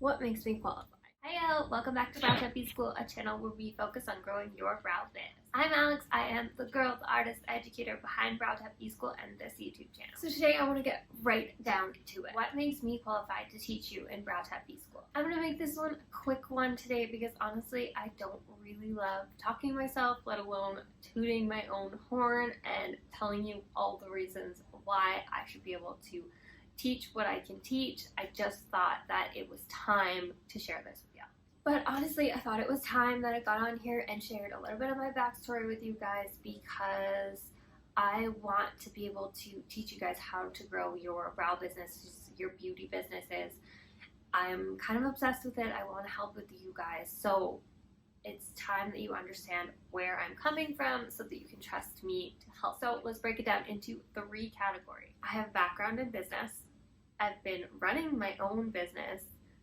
What makes me qualify? Hiyo! Welcome back to BrowTab BSchool, a channel where we focus on growing your brow biz. I'm Alex. I am the girl, the artist, educator behind BrowTab BSchool and this YouTube channel. So today I want to get right down to it. What makes me qualified to teach you in BrowTab BSchool? I'm going to make this one a quick one today because honestly I don't really love talking myself, let alone tooting my own horn and telling you all the reasons why I should be able to teach what I can teach. I just thought that it was time to share this with you. But honestly, I thought it was time that I got on here and shared a little bit of my backstory with you guys because I want to be able to teach you guys how to grow your brow business, your beauty businesses. I'm kind of obsessed with it. I want to help with you guys. So it's time that you understand where I'm coming from so that you can trust me to help. So let's break it down into 3 categories. I have background in business. I've been running my own business,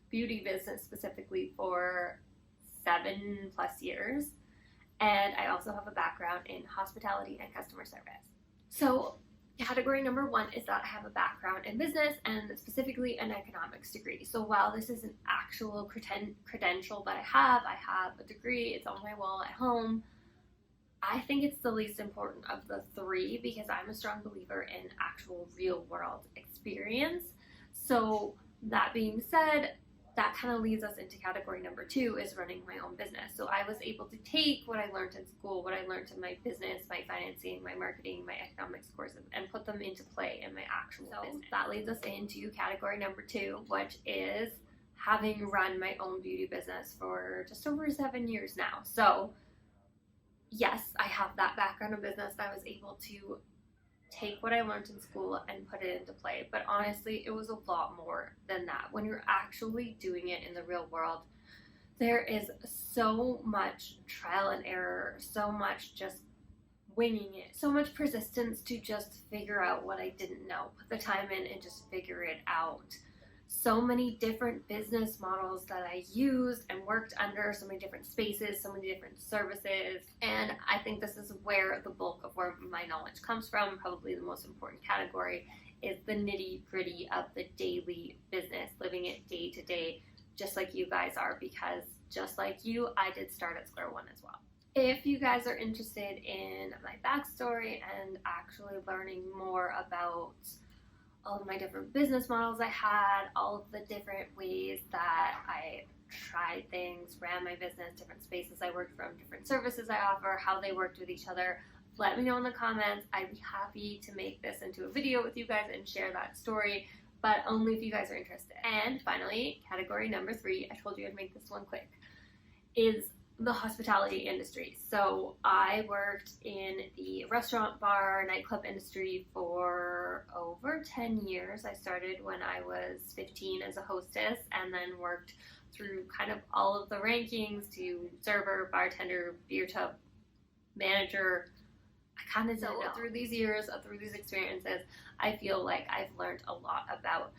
beauty business specifically, for 7+ years. And I also have a background in hospitality and customer service. So category number 1 is that I have a background in business and specifically an economics degree. So while this is an actual credential that I have a degree, it's on my wall at home. I think it's the least important of the 3 because I'm a strong believer in actual real world experience. So that being said, that kind of leads us into category number 2 is running my own business. So I was able to take what I learned in school, what I learned in my business, my financing, my marketing, my economics courses, and put them into play in my actual business. That leads us into category number 2, which is having run my own beauty business for just over 7 years now. So yes, I have that background in business. I was able to take what I learned in school and put it into play. But honestly, it was a lot more than that. When you're actually doing it in the real world, there is so much trial and error, so much just winging it, so much persistence to just figure out what I didn't know, put the time in and just figure it out. So many different business models that I used and worked under, so many different spaces, so many different services, and I think this is where the bulk of where my knowledge comes from. Probably the most important category is the nitty-gritty of the daily business, living it day to day, just like you guys are, because just like you, I did start at square one as well. If you guys are interested in my backstory and actually learning more about all of my different business models I had, all of the different ways that I tried things, ran my business, different spaces I worked from, different services I offer, how they worked with each other, let me know in the comments. I'd be happy to make this into a video with you guys and share that story, but only if you guys are interested. And finally, category number 3, I told you I'd make this one quick, is the hospitality industry. So I worked in the restaurant, bar, nightclub industry for over 10 years. I started when I was 15 as a hostess and then worked through kind of all of the rankings to server, bartender, beer tub, manager. I kind of didn't know. Through these years, through these experiences, I feel like I've learned a lot about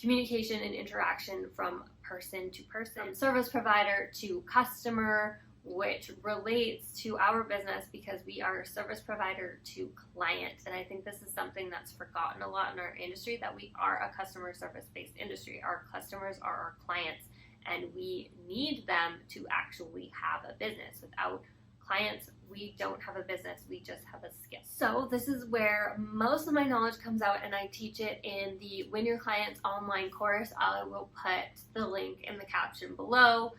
communication and interaction from person to person, service provider to customer, which relates to our business because we are a service provider to client. And I think this is something that's forgotten a lot in our industry, that we are a customer service based industry. Our customers are our clients and we need them to actually have a business. Without clients, we don't have a business, we just have a skill. So this is where most of my knowledge comes out, and I teach it in the Win Your Clients online course. I will put the link in the caption below,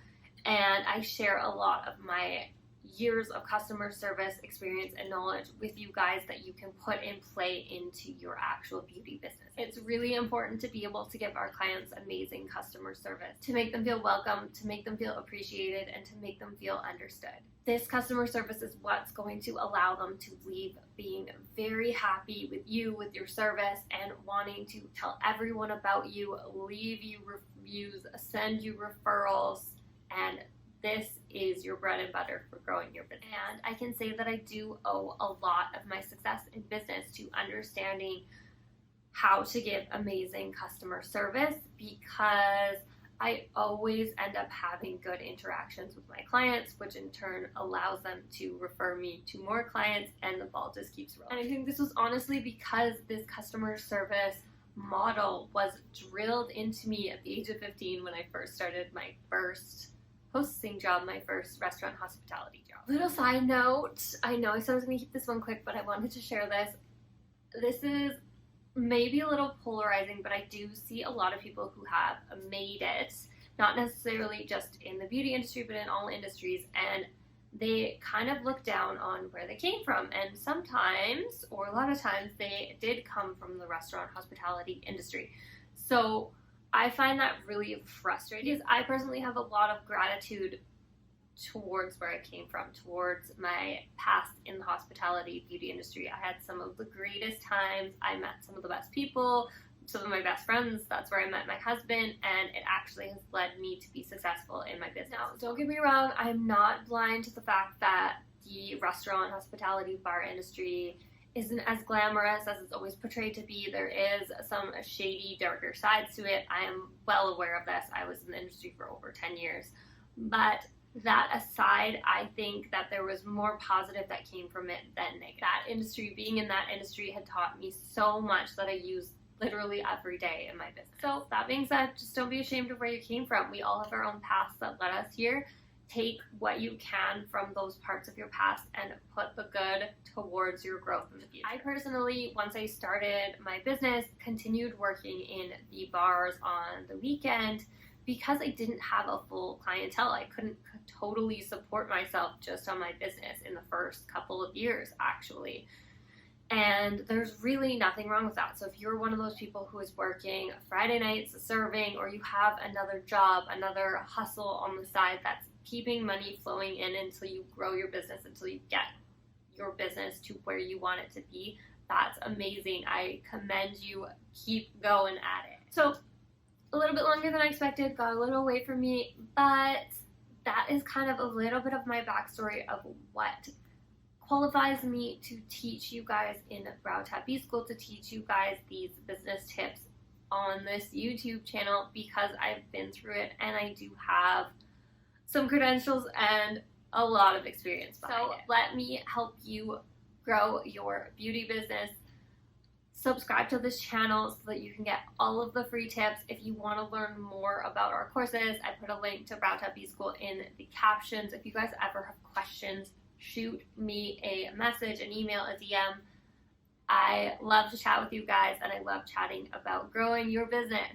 and I share a lot of my years of customer service experience and knowledge with you guys that you can put in play into your actual beauty business. It's really important to be able to give our clients amazing customer service, to make them feel welcome, to make them feel appreciated, and to make them feel understood. This customer service is what's going to allow them to leave being very happy with you, with your service, and wanting to tell everyone about you, leave you reviews, send you referrals, and this is your bread and butter for growing your business. And I can say that I do owe a lot of my success in business to understanding how to give amazing customer service, because I always end up having good interactions with my clients, which in turn allows them to refer me to more clients, and the ball just keeps rolling. And I think this was honestly because this customer service model was drilled into me at the age of 15 when I first started my first hosting job, my first restaurant hospitality job. Little side note, I know I said I was going to keep this one quick, but I wanted to share this. This is maybe a little polarizing, but I do see a lot of people who have made it, not necessarily just in the beauty industry, but in all industries, and they kind of look down on where they came from. And sometimes, or a lot of times, they did come from the restaurant hospitality industry. So I find that really frustrating, because I personally have a lot of gratitude towards where I came from, towards my past in the hospitality beauty industry. I had some of the greatest times. I met some of the best people, some of my best friends. That's where I met my husband, and it actually has led me to be successful in my business. Now, don't get me wrong, I'm not blind to the fact that the restaurant, hospitality, bar industry isn't as glamorous as it's always portrayed to be. There is some shady, darker sides to it. I am well aware of this. I was in the industry for over 10 years. But that aside, I think that there was more positive that came from it than negative. That industry, being in that industry, had taught me so much that I use literally every day in my business. So that being said, just don't be ashamed of where you came from. We all have our own paths that led us here. Take what you can from those parts of your past and put the good towards your growth in the future. I personally, once I started my business, continued working in the bars on the weekend because I didn't have a full clientele. I couldn't totally support myself just on my business in the first couple of years, actually. And there's really nothing wrong with that. So if you're one of those people who is working Friday nights serving, or you have another job, another hustle on the side that's keeping money flowing in until you grow your business, until you get your business to where you want it to be, that's amazing. I commend you. Keep going at it. So a little bit longer than I expected, got a little away from me, but that is kind of a little bit of my backstory of what qualifies me to teach you guys in BrowTab BSchool, to teach you guys these business tips on this YouTube channel, because I've been through it and I do have some credentials and a lot of experience behind it. Let me help you grow your beauty business. Subscribe to this channel so that you can get all of the free tips. If you want to learn more about our courses, I put a link to BrowTab BSchool in the captions. If you guys ever have questions, shoot me a message, an email, a DM. I love to chat with you guys, and I love chatting about growing your business.